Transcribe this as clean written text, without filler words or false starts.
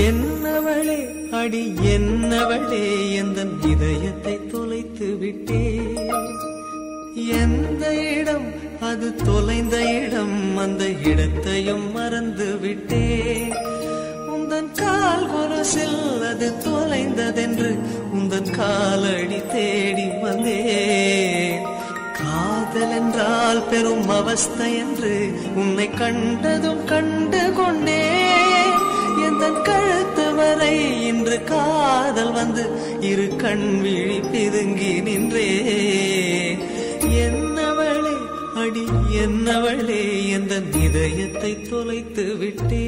என்னவளே அடி என்னவளே எந்தன் இதயத்தை தொலைத்து விட்டே. எந்த இடம் அது தொலைந்த இடம், அந்த இடத்தையும் மறந்து விட்டே. உந்தன் கால் கொலுசில் அது தொலைந்ததென்று உந்தன் காலடி தேடி வந்தே. காதல் என்றால் பெரும் அவஸ்தை என்று உன்னை கண்டதும் கண்டு கொண்டே. எந்தன் கழுத்து வரை இன்று காதல் வந்து இரு கண் விழி பிதுங்கி நின்றே. என்னவளே அடி என்னவளே எந்தன் இதயத்தை தொலைத்து விட்டே.